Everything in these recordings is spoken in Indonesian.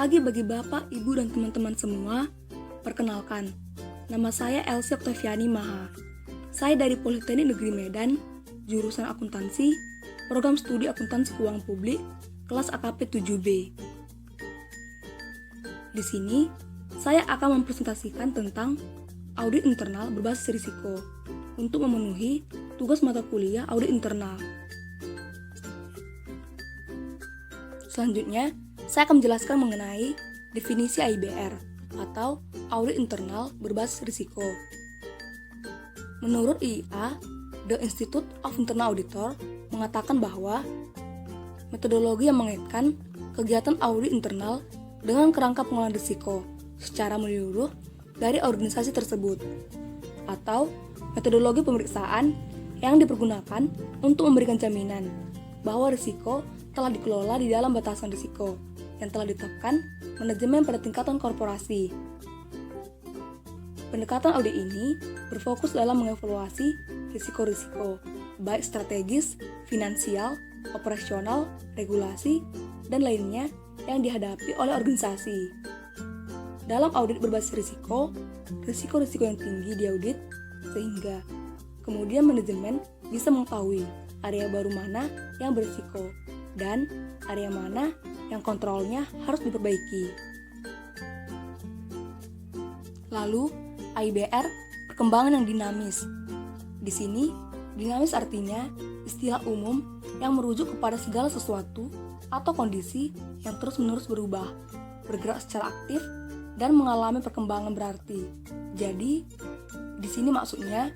pagi bagi Bapak, Ibu, dan teman-teman semua. Perkenalkan, nama saya Elsie Oktaviani Maha. Saya dari Politeknik Negeri Medan, jurusan akuntansi, program studi akuntansi keuangan publik, kelas AKP 7B. Di sini, saya akan mempresentasikan tentang audit internal berbasis risiko untuk memenuhi tugas mata kuliah audit internal. Selanjutnya, saya akan menjelaskan mengenai definisi AIBR atau audit internal berbasis risiko. Menurut IIA, The Institute of Internal Auditor mengatakan bahwa metodologi yang mengaitkan kegiatan audit internal dengan kerangka pengelolaan risiko secara menyeluruh dari organisasi tersebut, atau metodologi pemeriksaan yang dipergunakan untuk memberikan jaminan bahwa risiko telah dikelola di dalam batasan risiko yang telah ditetapkan manajemen pada tingkatan korporasi. Pendekatan audit ini berfokus dalam mengevaluasi risiko-risiko, baik strategis, finansial, operasional, regulasi, dan lainnya yang dihadapi oleh organisasi. Dalam audit berbasis risiko-risiko yang tinggi diaudit, sehingga kemudian manajemen bisa mengetahui area baru mana yang berisiko dan area mana yang kontrolnya harus diperbaiki. Lalu, AIBR perkembangan yang dinamis. Di sini, dinamis artinya istilah umum yang merujuk kepada segala sesuatu atau kondisi yang terus-menerus berubah, bergerak secara aktif, dan mengalami perkembangan berarti. Jadi, di sini maksudnya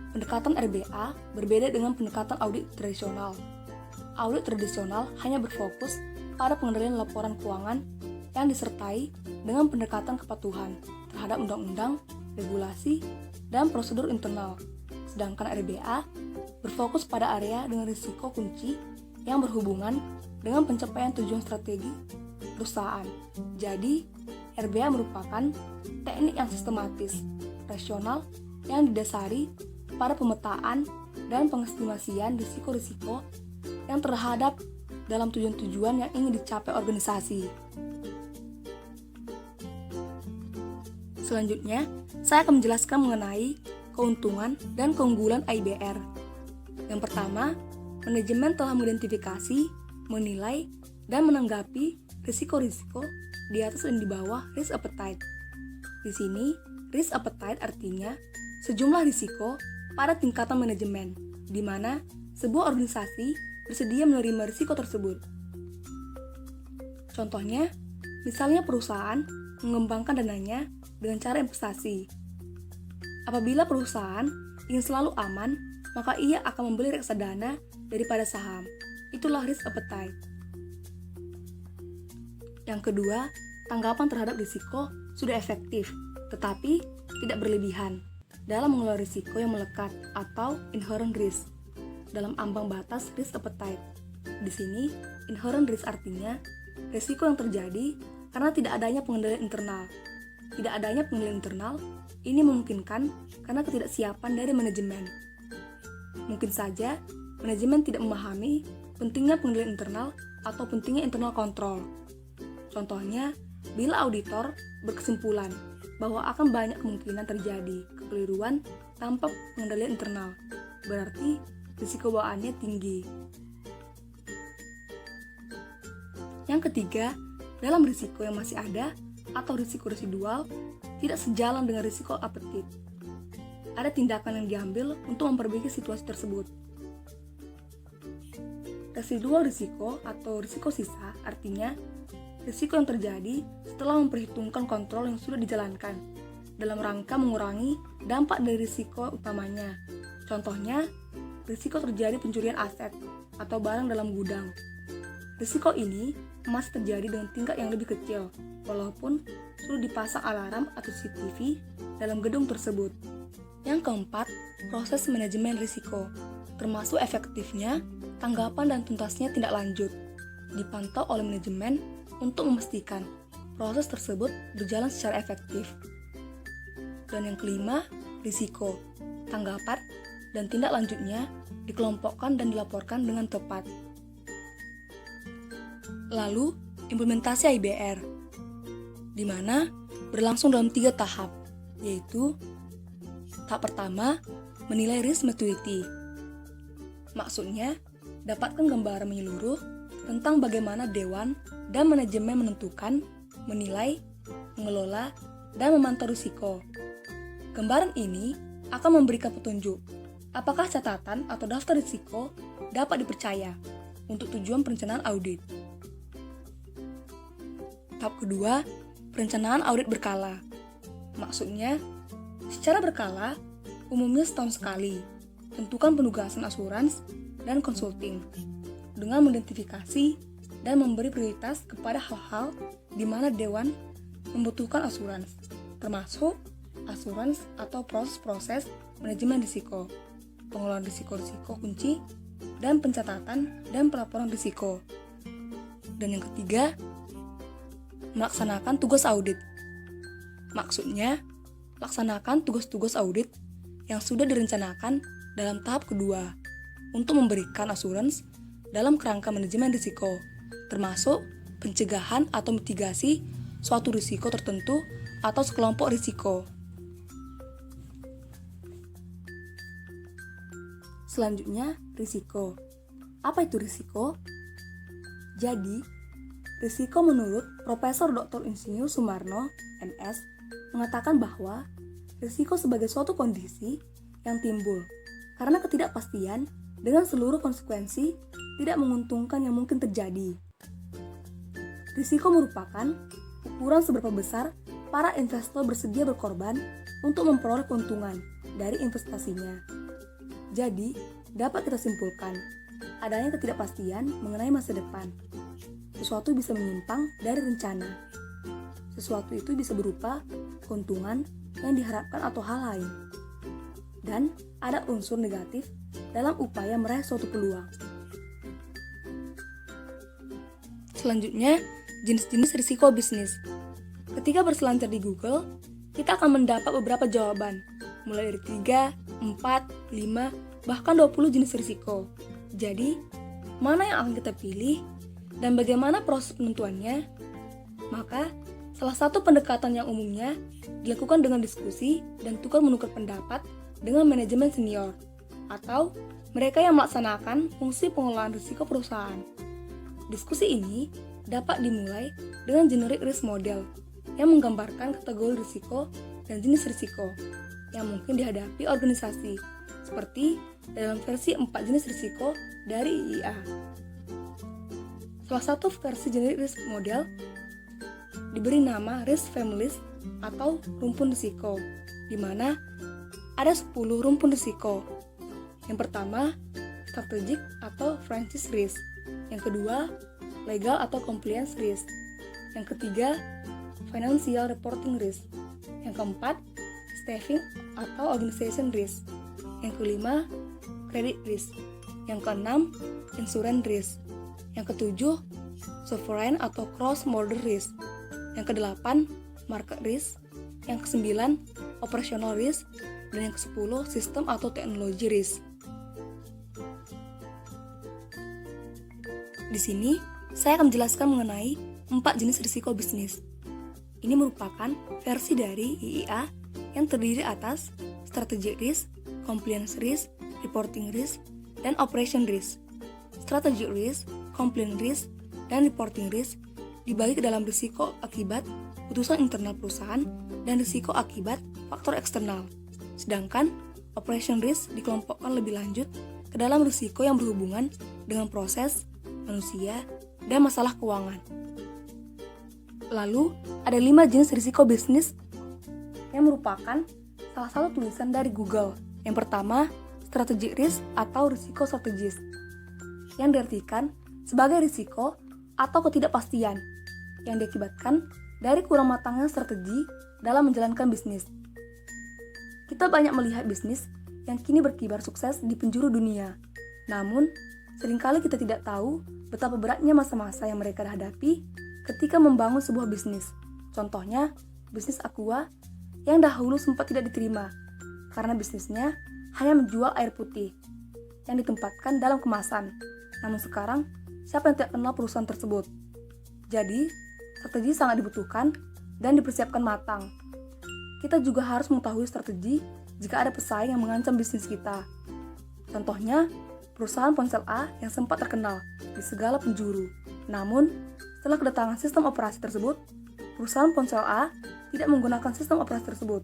pendekatan RBA berbeda dengan pendekatan audit tradisional. Audit tradisional hanya berfokus pada pengendalian laporan keuangan yang disertai dengan pendekatan kepatuhan terhadap undang-undang, regulasi, dan prosedur internal. Sedangkan RBA berfokus pada area dengan risiko kunci yang berhubungan dengan pencapaian tujuan strategi perusahaan. Jadi, RBA merupakan teknik yang sistematis, rasional, yang didasari pada pemetaan dan pengestimasian risiko-risiko yang terhadap dalam tujuan-tujuan yang ingin dicapai organisasi. Selanjutnya, saya akan menjelaskan mengenai keuntungan dan keunggulan AIBR. Yang pertama, manajemen telah mengidentifikasi, menilai, dan menanggapi risiko-risiko di atas dan di bawah risk appetite. Di sini, risk appetite artinya sejumlah risiko pada tingkatan manajemen, di mana sebuah organisasi bersedia menerima risiko tersebut. Contohnya, misalnya perusahaan mengembangkan dananya dengan cara investasi. Apabila perusahaan ingin selalu aman, maka ia akan membeli reksadana daripada saham. Itulah risk appetite. Yang kedua, tanggapan terhadap risiko sudah efektif, tetapi tidak berlebihan dalam mengelola risiko yang melekat atau inherent risk dalam ambang batas risk appetite. Di sini, inherent risk artinya risiko yang terjadi karena tidak adanya pengendalian internal. Tidak adanya pengendalian internal ini memungkinkan karena ketidaksiapan dari manajemen. Mungkin saja manajemen tidak memahami pentingnya pengendalian internal atau pentingnya internal control. Contohnya, bila auditor berkesimpulan bahwa akan banyak kemungkinan terjadi kekeliruan tanpa pengendalian internal, berarti risiko bawaannya tinggi. Yang ketiga, dalam risiko yang masih ada atau risiko residual tidak sejalan dengan risiko apetit. Ada tindakan yang diambil untuk memperbaiki situasi tersebut. Residual risiko atau risiko sisa artinya risiko yang terjadi setelah memperhitungkan kontrol yang sudah dijalankan dalam rangka mengurangi dampak dari risiko utamanya. Contohnya, risiko terjadi pencurian aset atau barang dalam gudang. Risiko ini masih terjadi dengan tingkat yang lebih kecil, walaupun sudah dipasang alarm atau CCTV dalam gedung tersebut. Yang keempat, proses manajemen risiko, termasuk efektifnya, tanggapan dan tuntasnya tindak lanjut, dipantau oleh manajemen untuk memastikan proses tersebut berjalan secara efektif. Dan yang kelima, risiko, tanggapan, dan tindak lanjutnya dikelompokkan dan dilaporkan dengan tepat. Lalu, implementasi AIBR. di mana berlangsung dalam 3 tahap, yaitu tahap pertama, menilai risk maturity. Maksudnya, dapatkan gambaran menyeluruh tentang bagaimana dewan dan manajemen menentukan, menilai, mengelola, dan memantau risiko. Gambaran ini akan memberikan petunjuk apakah catatan atau daftar risiko dapat dipercaya untuk tujuan perencanaan audit. Tahap kedua, perencanaan audit berkala. Maksudnya, secara berkala, umumnya setahun sekali, tentukan penugasan asurans dan konsulting dengan mengidentifikasi dan memberi prioritas kepada hal-hal di mana dewan membutuhkan asurans, termasuk asurans atau proses-proses manajemen risiko, pengelolaan risiko-risiko kunci, dan pencatatan dan pelaporan risiko. Dan yang ketiga, melaksanakan tugas audit. Maksudnya, laksanakan tugas-tugas audit yang sudah direncanakan dalam tahap kedua untuk memberikan asurans dalam kerangka manajemen risiko, termasuk pencegahan atau mitigasi suatu risiko tertentu atau sekelompok risiko. Selanjutnya, risiko. Apa itu risiko? Jadi, risiko menurut Profesor Dr. Insinyur Sumarno, MS, mengatakan bahwa risiko sebagai suatu kondisi yang timbul karena ketidakpastian dengan seluruh konsekuensi tidak menguntungkan yang mungkin terjadi. Risiko merupakan ukuran seberapa besar para investor bersedia berkorban untuk memperoleh keuntungan dari investasinya. Jadi, dapat kita simpulkan, adanya ketidakpastian mengenai masa depan. Sesuatu bisa menyimpang dari rencana. Sesuatu itu bisa berupa keuntungan yang diharapkan atau hal lain. Dan ada unsur negatif dalam upaya meraih suatu peluang. Selanjutnya, jenis-jenis risiko bisnis. Ketika berselancar di Google, kita akan mendapat beberapa jawaban, mulai dari 3, 4, 5, bahkan 20 jenis risiko. Jadi, mana yang akan kita pilih dan bagaimana proses penentuannya? Maka, salah satu pendekatan yang umumnya dilakukan dengan diskusi dan tukar-menukar pendapat dengan manajemen senior atau mereka yang melaksanakan fungsi pengelolaan risiko perusahaan. Diskusi ini dapat dimulai dengan generic risk model yang menggambarkan kategori risiko dan jenis risiko yang mungkin dihadapi organisasi, seperti dalam versi 4 jenis risiko dari IIA. Salah satu versi generic risk model diberi nama risk families atau rumpun risiko, di mana ada 10 rumpun risiko. Yang pertama, strategic atau franchise risk. Yang kedua, legal atau compliance risk. Yang ketiga, financial reporting risk. Yang keempat, staffing atau organization risk. Yang kelima, credit risk. Yang keenam, insurance risk. Yang ketujuh, sovereign atau cross-border risk. Yang kedelapan, market risk. Yang kesembilan, operational risk. Dan yang kesepuluh, sistem atau teknologi risk. Di sini, saya akan menjelaskan mengenai 4 jenis risiko bisnis. Ini merupakan versi dari IIA yang terdiri atas strategic risk, compliance risk, reporting risk, dan operation risk. Strategic risk, compliance risk, dan reporting risk dibagi ke dalam risiko akibat putusan internal perusahaan dan risiko akibat faktor eksternal. Sedangkan operation risk dikelompokkan lebih lanjut ke dalam risiko yang berhubungan dengan proses, manusia, dan masalah keuangan. Lalu, ada 5 jenis risiko bisnis yang merupakan salah satu tulisan dari Google. Yang pertama, strategic risk atau risiko strategis, yang diartikan sebagai risiko atau ketidakpastian yang diakibatkan dari kurang matangnya strategi dalam menjalankan bisnis. Kita banyak melihat bisnis yang kini berkibar sukses di penjuru dunia. Namun, seringkali kita tidak tahu betapa beratnya masa-masa yang mereka hadapi ketika membangun sebuah bisnis. Contohnya, bisnis Aqua yang dahulu sempat tidak diterima karena bisnisnya hanya menjual air putih yang ditempatkan dalam kemasan. Namun sekarang, siapa yang tidak kenal perusahaan tersebut? Jadi, strategi sangat dibutuhkan dan dipersiapkan matang. Kita juga harus mengetahui strategi jika ada pesaing yang mengancam bisnis kita. Contohnya, perusahaan ponsel A yang sempat terkenal di segala penjuru. Namun, setelah kedatangan sistem operasi tersebut, perusahaan ponsel A tidak menggunakan sistem operasi tersebut.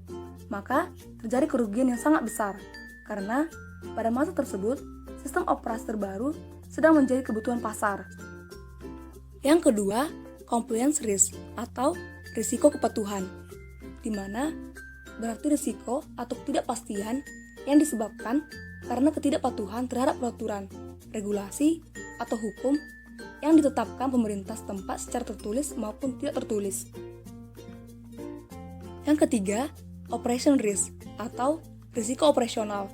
Maka, terjadi kerugian yang sangat besar. Karena, pada masa tersebut, sistem operasi terbaru sedang menjadi kebutuhan pasar. Yang kedua, compliance risk atau risiko kepatuhan, di mana berarti risiko atau ketidakpastian yang disebabkan karena ketidakpatuhan terhadap peraturan, regulasi, atau hukum yang ditetapkan pemerintah setempat secara tertulis maupun tidak tertulis. Yang ketiga, operation risk atau risiko operasional.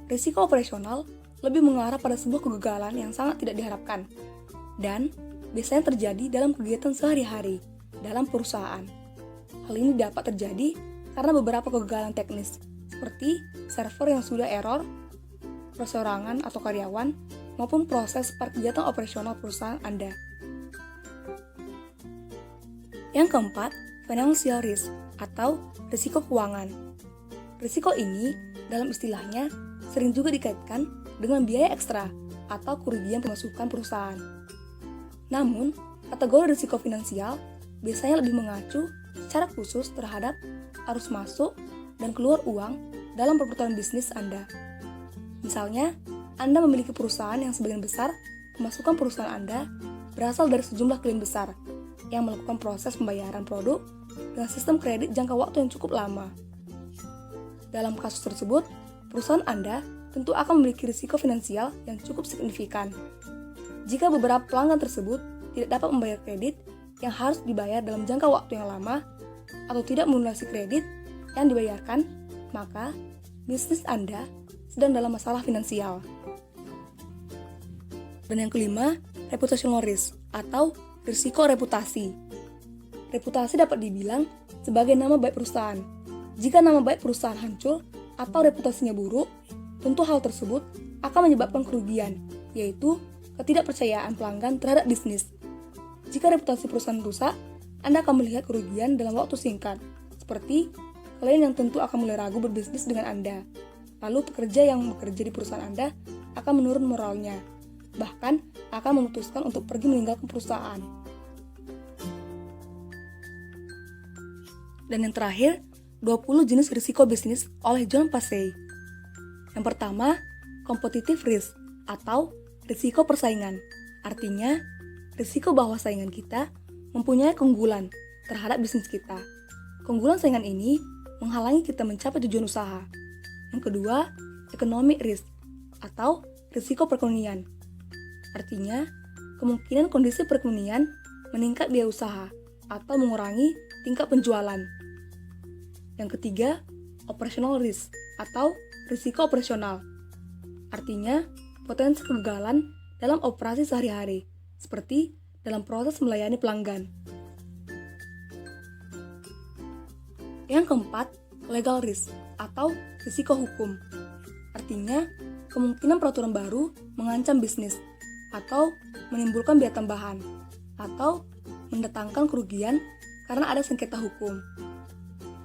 Risiko operasional lebih mengarah pada sebuah kegagalan yang sangat tidak diharapkan dan biasanya terjadi dalam kegiatan sehari-hari dalam perusahaan. Hal ini dapat terjadi karena beberapa kegagalan teknis, seperti server yang sudah error, perseorangan atau karyawan, maupun proses pada kegiatan operasional perusahaan Anda. Yang keempat, financial risk atau risiko keuangan. Risiko ini, dalam istilahnya, sering juga dikaitkan dengan biaya ekstra atau kerugian pemasukan perusahaan. Namun, kategori risiko finansial biasanya lebih mengacu secara khusus terhadap arus masuk dan keluar uang dalam perputaran bisnis Anda. Misalnya, Anda memiliki perusahaan yang sebagian besar pemasukan perusahaan Anda berasal dari sejumlah klien besar yang melakukan proses pembayaran produk dengan sistem kredit jangka waktu yang cukup lama. Dalam kasus tersebut, perusahaan Anda tentu akan memiliki risiko finansial yang cukup signifikan. Jika beberapa pelanggan tersebut tidak dapat membayar kredit yang harus dibayar dalam jangka waktu yang lama atau tidak melunasi kredit yang dibayarkan, maka bisnis Anda sedang dalam masalah finansial. Dan yang kelima, reputational risk atau risiko reputasi. Reputasi dapat dibilang sebagai nama baik perusahaan. Jika nama baik perusahaan hancur atau reputasinya buruk, tentu hal tersebut akan menyebabkan kerugian, yaitu ketidakpercayaan pelanggan terhadap bisnis. Jika reputasi perusahaan rusak, Anda akan melihat kerugian dalam waktu singkat, seperti klien yang tentu akan mulai ragu berbisnis dengan Anda. Lalu pekerja yang bekerja di perusahaan Anda akan menurun moralnya, bahkan akan memutuskan untuk pergi meninggalkan perusahaan. Dan yang terakhir, 20 jenis risiko bisnis oleh John Passey. Yang pertama, competitive risk atau risiko persaingan. Artinya, risiko bahwa saingan kita mempunyai keunggulan terhadap bisnis kita. Keunggulan saingan ini menghalangi kita mencapai tujuan usaha. Yang kedua, economic risk atau risiko perekonomian. Artinya, kemungkinan kondisi perekonomian meningkat biaya usaha atau mengurangi tingkat penjualan. Yang ketiga, operational risk atau risiko operasional. Artinya, potensi kegagalan dalam operasi sehari-hari, seperti dalam proses melayani pelanggan. Yang keempat, legal risk atau risiko hukum. Artinya, kemungkinan peraturan baru mengancam bisnis atau menimbulkan biaya tambahan atau mendatangkan kerugian karena ada sengketa hukum.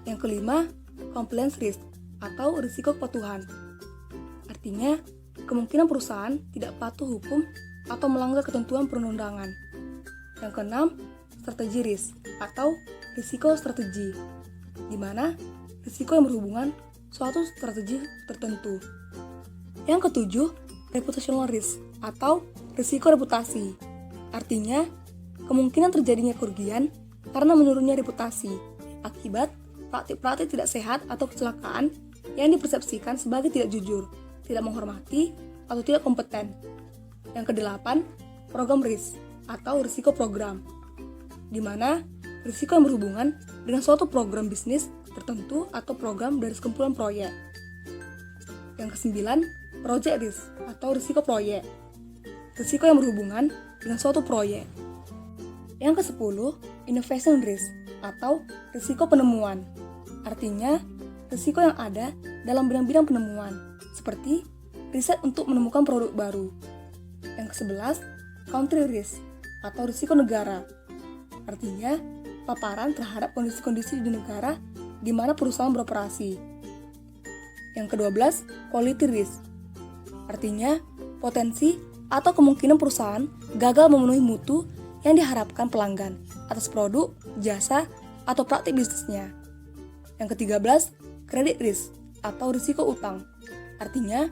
Yang kelima, compliance risk atau risiko kepatuhan. Artinya, kemungkinan perusahaan tidak patuh hukum atau melanggar ketentuan perundang-undangan. Yang keenam, strategi risk atau risiko strategi, di mana risiko yang berhubungan suatu strategi tertentu. Yang ketujuh, reputational risk atau risiko reputasi. Artinya, kemungkinan terjadinya kerugian karena menurunnya reputasi akibat praktik-praktik tidak sehat atau kecelakaan yang dipersepsikan sebagai tidak jujur, tidak menghormati, atau tidak kompeten. Yang kedelapan, program risk atau risiko program, di mana risiko yang berhubungan dengan suatu program bisnis tertentu atau program dari sekumpulan proyek. Yang kesembilan, project risk atau risiko proyek, risiko yang berhubungan dengan suatu proyek. Yang kesepuluh, innovation risk atau risiko penemuan. Artinya, risiko yang ada dalam bidang-bidang penemuan, seperti riset untuk menemukan produk baru. Yang ke-11, country risk atau risiko negara. Artinya, paparan terhadap kondisi-kondisi di negara di mana perusahaan beroperasi. Yang ke-12, quality risk. Artinya, potensi atau kemungkinan perusahaan gagal memenuhi mutu yang diharapkan pelanggan atas produk, jasa, atau praktik bisnisnya. Yang ke-13, credit risk atau risiko utang. Artinya,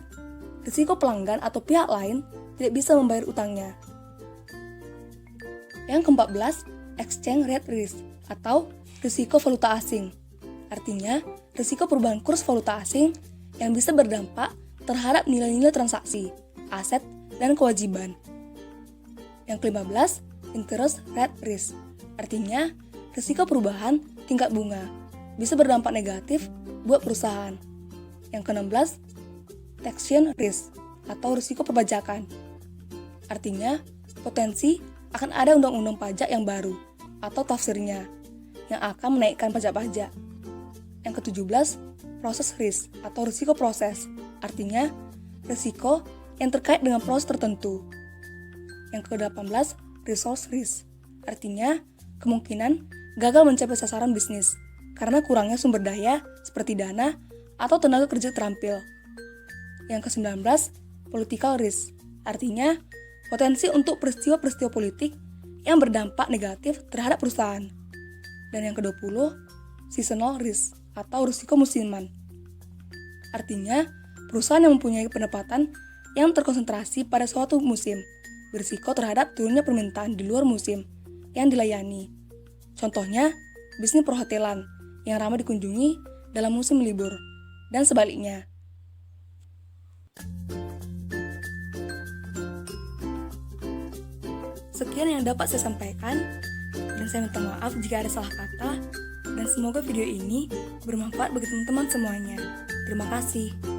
risiko pelanggan atau pihak lain tidak bisa membayar utangnya. Yang ke-14, exchange rate risk atau risiko valuta asing. Artinya, risiko perubahan kurs valuta asing yang bisa berdampak terhadap nilai-nilai transaksi, aset, dan kewajiban. Yang ke-15, interest rate risk. Artinya, risiko perubahan tingkat bunga bisa berdampak negatif buat perusahaan. Yang ke-16, taxation risk atau risiko perpajakan. Artinya, potensi akan ada undang-undang pajak yang baru atau tafsirnya yang akan menaikkan pajak-pajak. Yang ke-17, proses risk atau risiko proses. Artinya, risiko yang terkait dengan proses tertentu. Yang ke-18, resource risk. Artinya, kemungkinan gagal mencapai sasaran bisnis karena kurangnya sumber daya seperti dana atau tenaga kerja terampil. Yang ke-19, political risk. Artinya, potensi untuk peristiwa-peristiwa politik yang berdampak negatif terhadap perusahaan. Dan yang ke-20, seasonal risk atau risiko musiman. Artinya, perusahaan yang mempunyai pendapatan yang terkonsentrasi pada suatu musim berisiko terhadap turunnya permintaan di luar musim yang dilayani. Contohnya, bisnis perhotelan yang ramai dikunjungi dalam musim libur, dan sebaliknya. Sekian yang dapat saya sampaikan, dan saya minta maaf jika ada salah kata, dan semoga video ini bermanfaat bagi teman-teman semuanya. Terima kasih.